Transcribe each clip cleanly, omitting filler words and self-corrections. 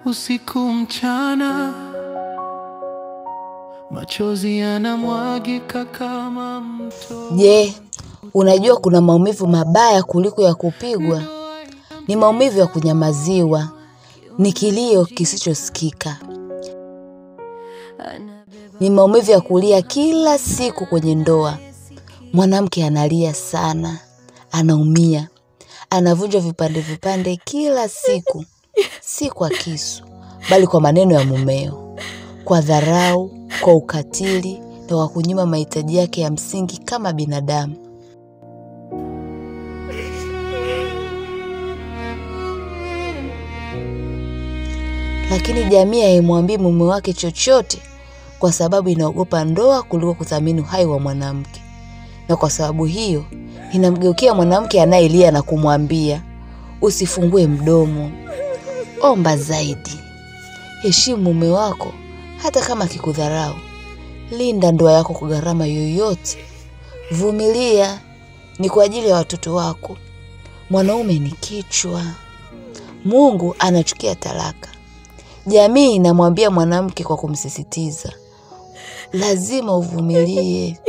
usiku mchana, machozi yanamwagika kama mto. Je, unajua kuna maumivu mabaya kuliko ya kupigwa? Ni maumivu ya kunyamaziwa, ni kilio kisichosikika. Ni maumivu ya kulia kila siku kwenye ndoa. Mwanamke analia sana, anaumia, anavunjwa vipande vipande kila siku, si kwa kisu, bali kwa maneno ya mumeo, kwa dharau, kwa ukatili na kwa kunyima mahitaji yake ya msingi kama binadamu. Lakini jamii haimwambii mume wake chochote kwa sababu inaogopa ndoa kuliko kuthamini uhai wa mwanamke. Na kwa sababu hiyo inamgeukia mwanamke anayelia na kumwambia, usifungue mdomo, omba zaidi. Heshimu mume wako hata kama akikudharau. Linda ndoa yako kwa gharama yoyote. Vumilia, ni kwa ajili ya watoto wako. Mwanaume ni kichwa. Mungu anachukia talaka. Jamii inamwambia mwanamke kwa kumsisitiza, lazima uvumilie.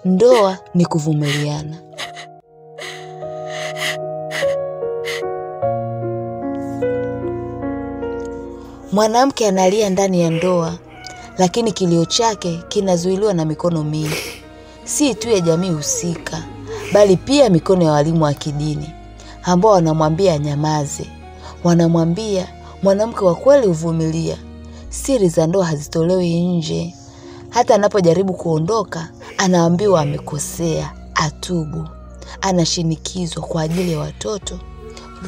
Ndoa ni kuvumiliana. Mwanamke analia ndani ya ndoa, lakini kilio chake kinazuiliwa na mikono mingi. Si tu ya jamii husika, bali pia mikono ya walimu wa kidini ambao wanamwambia anyamaze. Wanamwambia mwanamke wa kweli huvumilia. Siri za ndoa hazitolewi nje. Hata anapojaribu kuondoka, anaambiwa amekosea, atubu. Anashinikizwa kwa ajili ya watoto,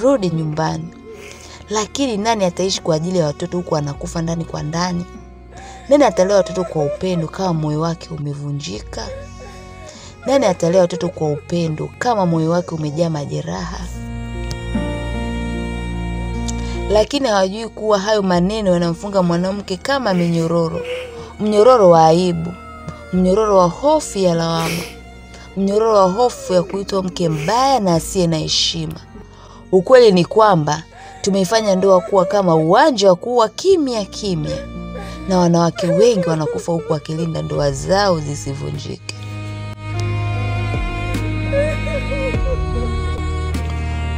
rudi nyumbani. Lakini nani ataishi kwa ajili ya watoto huku anakufa ndani kwa ndani? Nani atalea watoto kwa upendo kama moyo wake umevunjika? Nani atalea watoto kwa upendo kama moyo wake umejaa majeraha? Lakini hawajui kuwa hayo maneno yanamfunga mwanamke kama minyororo. Mnyororo wa aibu, mnyororo wa hofu ya lawama, mnyororo wa hofu ya kuitwa mke mbaya na asiye na heshima. Ukweli ni kwamba tumeifanya ndoa kuwa kama uwanja wa kuwa kimya kimya, na wanawake wengi wanakufa huku wakilinda ndoa zao zisivunjike.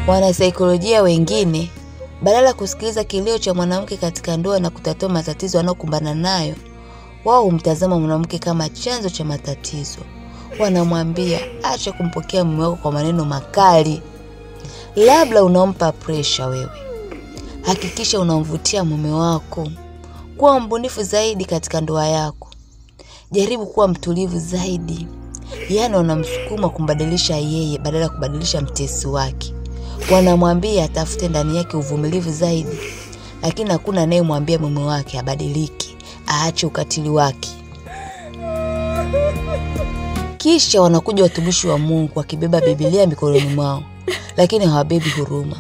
Wanasaikolojia wengine, badala kusikiliza kilio cha mwanamke katika ndoa na kutatua matatizo anayokumbana nayo, wao humtazama mwanamke kama chanzo cha matatizo. Wanamwambia, acha kumpokea mume wako kwa maneno makali. Labda unampa pressure wewe. Hakikisha unamvutia mume wako. Kuwa mbunifu zaidi katika ndoa yako. Jaribu kuwa mtulivu zaidi. Yaani wanamsukuma kumbadilisha yeye badala kubadilisha mtesi wake. Wanamwambia atafute ndani yake uvumilivu zaidi. Lakini hakuna anayemwambia mume wake abadilike, aache ukatili wake. Kisha wanakuja watumishi wa Mungu wakibeba Biblia mikononi mwao, lakini hawabebi huruma.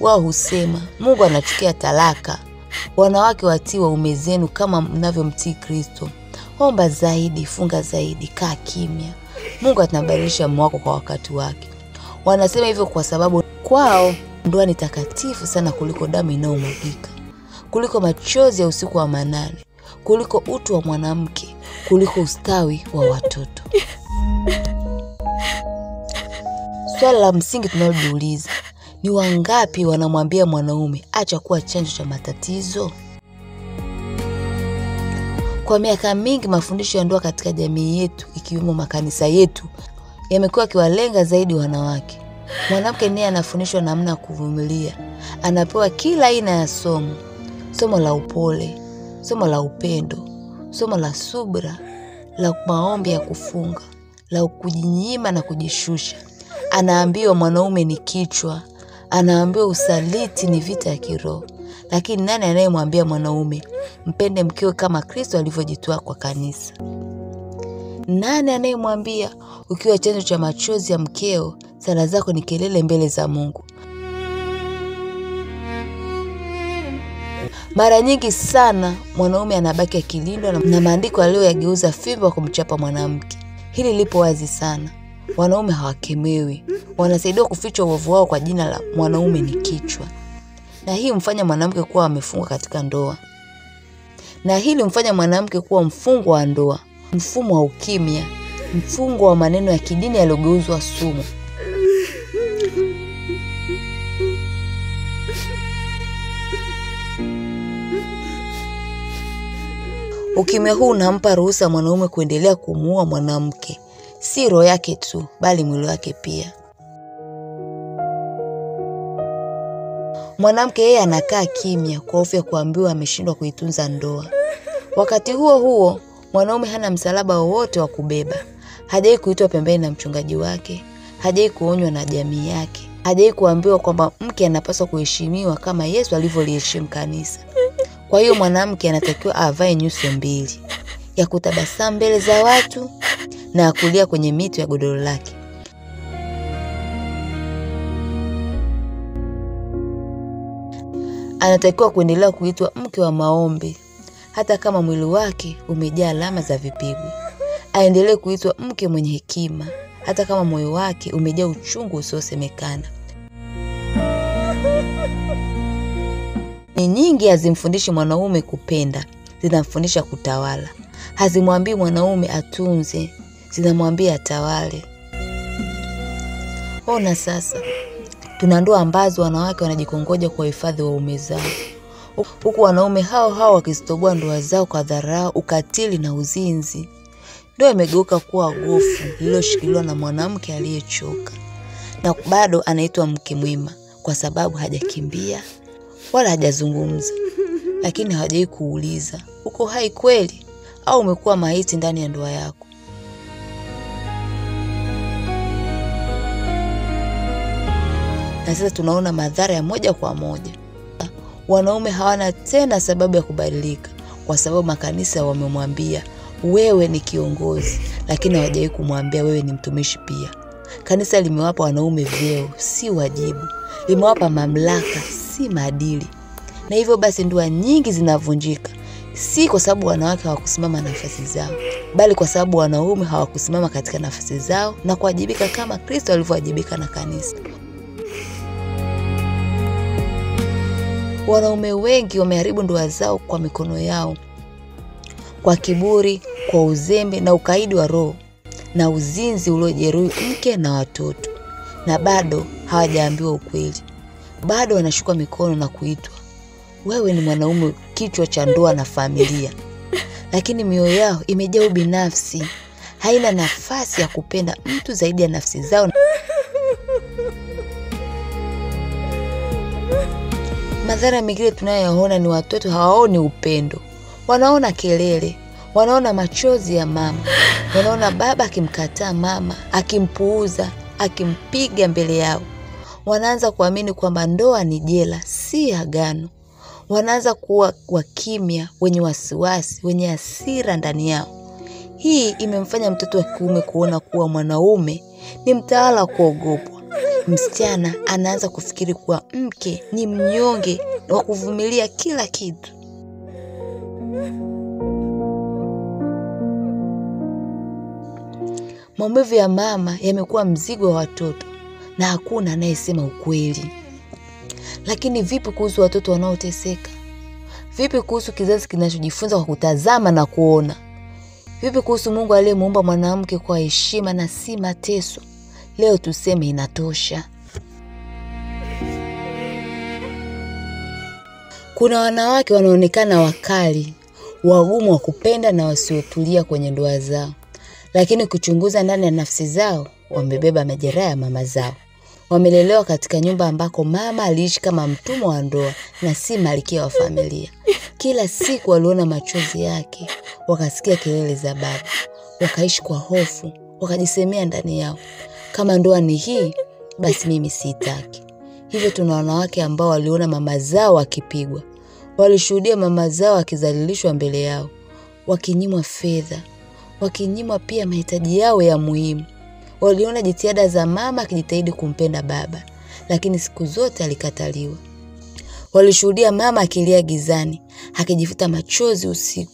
Wao husema Mungu anachukia talaka. Wanawake watii waume zenu kama mnavyomtii Kristo. Omba zaidi, funga zaidi, kaa kimya. Mungu atabadilisha mume wako kwa wakati wake. Wanasema hivyo kwa sababu kwao ndoa ni takatifu sana kuliko damu inayomwagika, kuliko machozi ya usiku wa manane, kuliko utu wa mwanamke, kuliko ustawi wa watoto. Swali la msingi tunalojiuliza, ni wangapi wanamwambia mwanaume acha kuwa chanzo cha matatizo? Kwa miaka mingi mafundisho ya ndoa katika jamii yetu, ikiwemo makanisa yetu, yamekuwa kiwalenga zaidi wanawake. Mwanamke ndiye anafundishwa namna ya kuvumilia. Anapewa kila aina ya somo. Somo la upole, somo la upendo, somo la subira, la maombi ya kufunga, la kujinyima na kujishusha. Anaambiwa mwanaume ni kichwa. Anaambiwa usaliti ni vita ya kiroho. Lakini nani anayemwambia mwanaume mpende mkeo kama Kristo alivyojitoa kwa kanisa? Nani anayemwambia ukiwa chanzo cha machozi ya mkeo, sala zako ni kelele mbele za Mungu? Mara nyingi sana mwanaume anabaki akilindwa na maandiko aliyoyageuza fimbo kumchapa mwanamke. Hili lipo wazi sana. Wanaume hawakemewi. Wanasaidiwa kuficha uovu wao kwa jina la mwanaume ni kichwa. na hii humfanya mwanamke kuwa amefungwa katika ndoa. Na hili humfanya mwanamke kuwa mfungwa wa ndoa, mfumo wa ukimya, mfungo wa maneno ya kidini yaliyogeuzwa sumu. Ukimya huu unampa ruhusa mwanaume kuendelea kumuua mwanamke, si roho yake tu, bali mwili wake pia. Mwanamke yeye anakaa kimya kwa hofu ya kuambiwa ameshindwa kuitunza ndoa. Wakati huo huo, mwanaume hana msalaba wowote wa kubeba. Hajai kuitwa pembeni na mchungaji wake, hajai kuonywa na jamii yake, hajai kuambiwa kwamba mke anapaswa kuheshimiwa kama Yesu alivyoliheshimu kanisa. Kwa hiyo mwanamke anatakiwa avae nyuso mbili, ya kutabasamu mbele za watu na kulia kwenye mito ya godoro lake. Anatakiwa kuendelea kuitwa mke wa maombi hata kama mwili wake umejaa alama za vipigo. Aendelee kuitwa mke mwenye hekima hata kama moyo wake umejaa uchungu usiosemekana. Ni nyingi hazimfundishi mwanaume kupenda, zinamfundisha kutawala. Hazimwambii mwanaume atunze, zinamwambia atawale. Ona sasa, tuna ndoa ambazo wanawake wanajikongoja kwa hifadhi waume zao, huku wanaume hao wakizitoboa ndoa zao kwa dharau, ukatili na uzinzi. Ndoa imegeuka kuwa gofu lililoshikiliwa na mwanamke aliyechoka, na bado anaitwa mke mwema kwa sababu hajakimbia wala hajazungumza. Lakini hawajai kuuliza, uko hai kweli au umekuwa maiti ndani ya ndoa yako? Na sasa tunaona madhara ya moja kwa moja. Wanaume hawana tena sababu ya kubadilika kwa sababu makanisa wamemwambia wewe ni kiongozi, lakini hawajai kumwambia wewe ni mtumishi pia. Kanisa limewapa wanaume vyeo, si wajibu. Limewapa mamlaka, si maadili. Na hivyo basi ndoa nyingi zinavunjika, si kwa sababu wanawake hawakusimama nafasi zao, bali kwa sababu wanaume hawakusimama katika nafasi zao na kuwajibika kama Kristo alivyowajibika na kanisa. Wanaume wengi wameharibu ndoa zao kwa mikono yao, kwa kiburi, kwa uzembe na ukaidi wa roho na uzinzi uliojeruhi mke na watoto. Na bado hawajaambiwa ukweli. Bado wanashukwa mikono na kuitwa wewe ni mwanaume, kichwa cha ndoa na familia. Lakini mioyo yao imejaa ubinafsi, haina nafasi ya kupenda mtu zaidi ya nafsi zao. Madhara mengine tunayoyaona ni watoto hawaoni upendo. Wanaona kelele, wanaona machozi ya mama, wanaona baba akimkataa mama, akimpuuza, akimpiga mbele yao. Wanaanza kuamini kwamba ndoa ni jela, si agano. Wanaanza kuwa wakimya, wenye wasiwasi, wenye hasira ndani yao. Hii imemfanya mtoto wa kiume kuona kuwa mwanaume ni mtawala wa kuogopwa. Msichana anaanza kufikiri kuwa mke ni mnyonge wa kuvumilia kila kitu. Maumivu ya mama yamekuwa mzigo wa watoto na hakuna anayesema ukweli. Lakini vipi kuhusu watoto wanaoteseka? Vipi kuhusu kizazi kinachojifunza kwa kutazama na kuona? Vipi kuhusu Mungu aliyemuumba mwanamke kwa heshima na si mateso? Leo tuseme inatosha. Kuna wanawake wanaonekana wakali, wagumu wa kupenda na wasiotulia kwenye ndoa zao. Lakini kuchunguza ndani ya nafsi zao, wamebeba majeraha ya mama zao. Wamelelewa katika nyumba ambako mama aliishi kama mtumwa wa ndoa na si malkia wa familia. Kila siku waliona machozi yake, wakasikia kelele za baba, wakaishi kwa hofu, wakajisemea ndani yao, kama ndoa ni hii, basi mimi siitaki. Hivyo tuna wanawake ambao waliona mama zao wakipigwa, walishuhudia mama zao wakizalilishwa mbele yao, wakinyimwa fedha, wakinyimwa pia mahitaji yao ya muhimu. Waliona jitihada za mama akijitahidi kumpenda baba, lakini siku zote alikataliwa. Walishuhudia mama akilia gizani, akijifuta machozi usiku,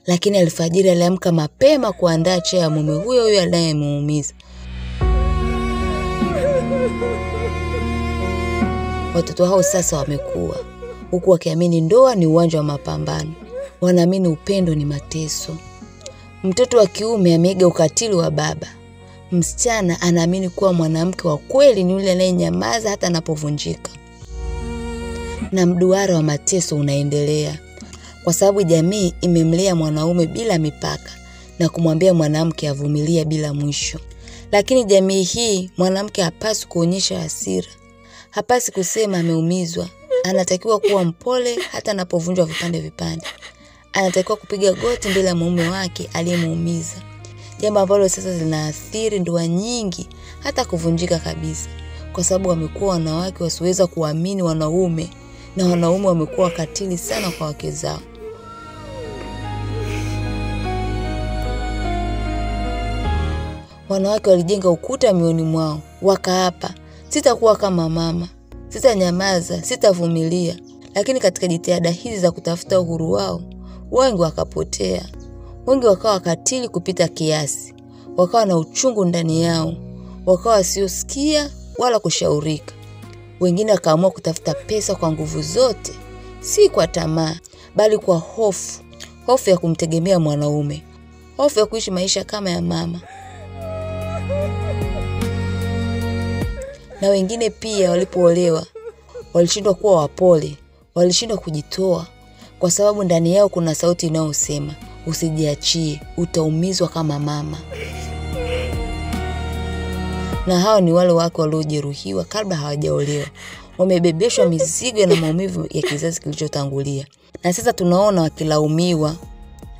lakini alfajiri aliamka mapema kuandaa chai ya mume huyo anayemuumiza. Watoto hao sasa wamekuwa, huku wakiamini ndoa ni uwanja wa mapambano. Wanaamini upendo ni mateso. Mtoto wa kiume ameiga ukatili wa baba. Msichana anaamini kuwa mwanamke wa kweli ni yule anayenyamaza hata anapovunjika. Na mduara wa mateso unaendelea, kwa sababu jamii imemlea mwanaume bila mipaka na kumwambia mwanamke avumilie bila mwisho. Lakini jamii hii, mwanamke hapaswi kuonyesha hasira, hapaswi kusema ameumizwa. Anatakiwa kuwa mpole hata anapovunjwa vipande vipande. Anatakiwa kupiga goti mbele ya mume wake aliyemuumiza. Jambo ambalo sasa linaathiri ndoa nyingi hata kuvunjika kabisa, kwa sababu wamekuwa wanawake wasiweza kuamini wanaume, na wanaume wamekuwa wakatili sana kwa wake zao. Wanawake walijenga ukuta mioyoni mwao, wakaapa, sitakuwa kama mama, sitanyamaza, sitavumilia. Lakini katika jitihada hizi za kutafuta uhuru wao, wengi wakapotea. Wengi wakawa wakatili kupita kiasi, wakawa na uchungu ndani yao, wakawa wasiosikia wala kushaurika. Wengine wakaamua kutafuta pesa kwa nguvu zote, si kwa tamaa, bali kwa hofu. Hofu ya kumtegemea mwanaume, hofu ya kuishi maisha kama ya mama. Na wengine pia walipoolewa walishindwa kuwa wapole, walishindwa kujitoa, kwa sababu ndani yao kuna sauti inayosema, usijiachie, utaumizwa kama mama. Na hao ni wale wake waliojeruhiwa kabla hawajaolewa, wamebebeshwa mizigo na maumivu ya kizazi kilichotangulia, na sasa tunaona wakilaumiwa.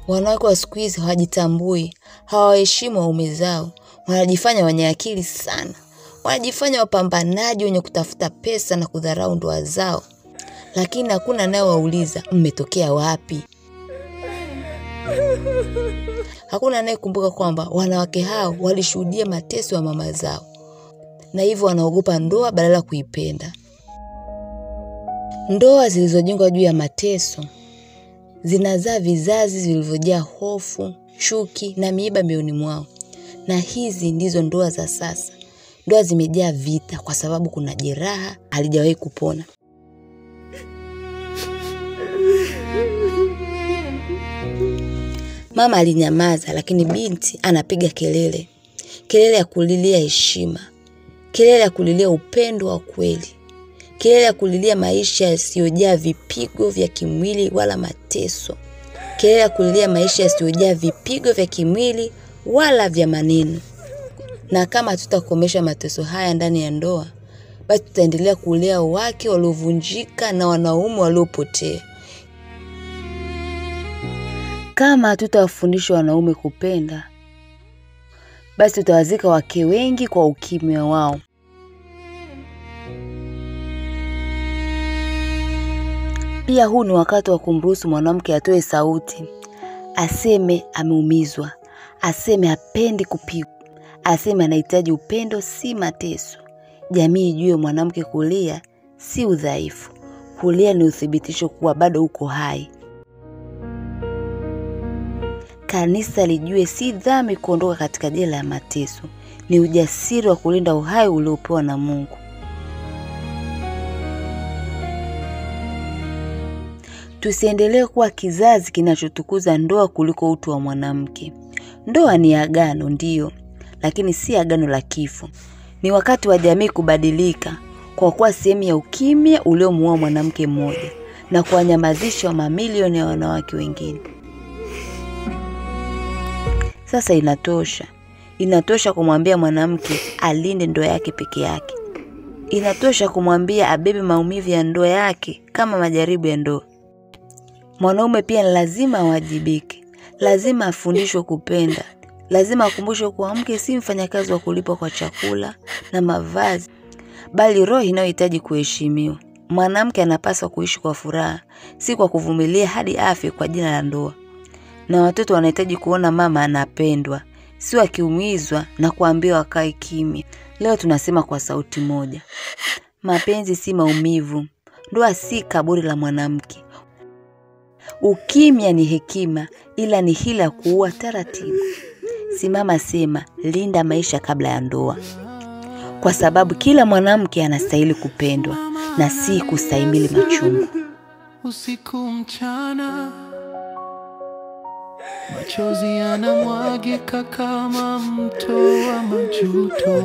Wanawake wa siku hizi hawajitambui, hawaheshimu waume zao, wanajifanya wenye akili sana, wanajifanya wapambanaji wenye kutafuta pesa na kudharau ndoa zao. Lakini hakuna anayewauliza mmetokea wapi. Hakuna anayekumbuka kwamba wanawake hao walishuhudia mateso ya mama zao, na hivyo wanaogopa ndoa badala kuipenda. Ndoa zilizojengwa juu ya mateso zinazaa vizazi vilivyojaa hofu, chuki na miiba mioyoni mwao. Na hizi ndizo ndoa za sasa. Ndoa zimejaa vita kwa sababu kuna jeraha halijawahi kupona. Mama alinyamaza, lakini binti anapiga kelele. Kelele ya kulilia heshima, kelele ya kulilia upendo wa kweli, kelele ya kulilia maisha yasiyojaa vipigo vya kimwili wala mateso, kelele ya kulilia maisha yasiyojaa vipigo vya kimwili wala vya maneno. Na kama tutakomesha mateso haya ndani ya ndoa, basi tutaendelea kulea wake waliovunjika na wanaume waliopotea. Kama tutawafundisha wanaume kupenda, basi tutawazika wake wengi kwa ukimya wao. Pia huu ni wakati wa kumruhusu mwanamke atoe sauti, aseme ameumizwa, aseme hapendi kupigwa, aseme anahitaji upendo si mateso. Jamii ijue mwanamke kulia si udhaifu, kulia ni uthibitisho kuwa bado uko hai. Kanisa lijue si dhambi kuondoka katika jela ya mateso, ni ujasiri wa kulinda uhai uliopewa na Mungu. Tusiendelee kuwa kizazi kinachotukuza ndoa kuliko utu wa mwanamke. Ndoa ni agano ndiyo, lakini si agano la kifo. Ni wakati wa jamii kubadilika, kwa kuwa sehemu ya ukimya uliomuua mwanamke mmoja na kuwanyamazisha mamilioni ya wanawake wengine. Sasa inatosha. Inatosha kumwambia mwanamke alinde ndoa yake peke yake. Inatosha kumwambia abebe maumivu ya ndoa yake kama majaribu ya ndoa. Mwanaume pia lazima awajibike. Lazima afundishwe kupenda. Lazima akumbushwe kuwa mke si mfanyakazi wa kulipwa kwa chakula na mavazi, bali roho inayohitaji kuheshimiwa. Mwanamke anapaswa kuishi kwa furaha, si kwa kuvumilia hadi afe kwa jina la ndoa. Na watoto wanahitaji kuona mama anapendwa, si akiumizwa na kuambiwa wakae kimya. Leo tunasema kwa sauti moja, mapenzi si maumivu, ndoa si kaburi la mwanamke. Ukimya ni hekima, ila ni hila kuua taratibu. Simama, sema, linda maisha kabla ya ndoa. Kwa sababu kila mwanamke anastahili kupendwa na si kustahimili machungu. usiku mchana, machozi yanamwagika kama mto wa majuto.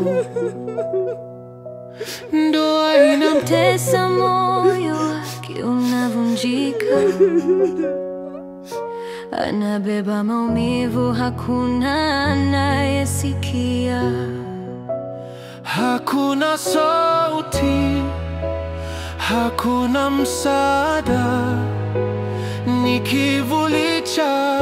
Ndoa inamtesa, moyo wake unavunjika, anabeba maumivu, hakuna anayesikia. Hakuna sauti, hakuna msaada, ni kivuli cha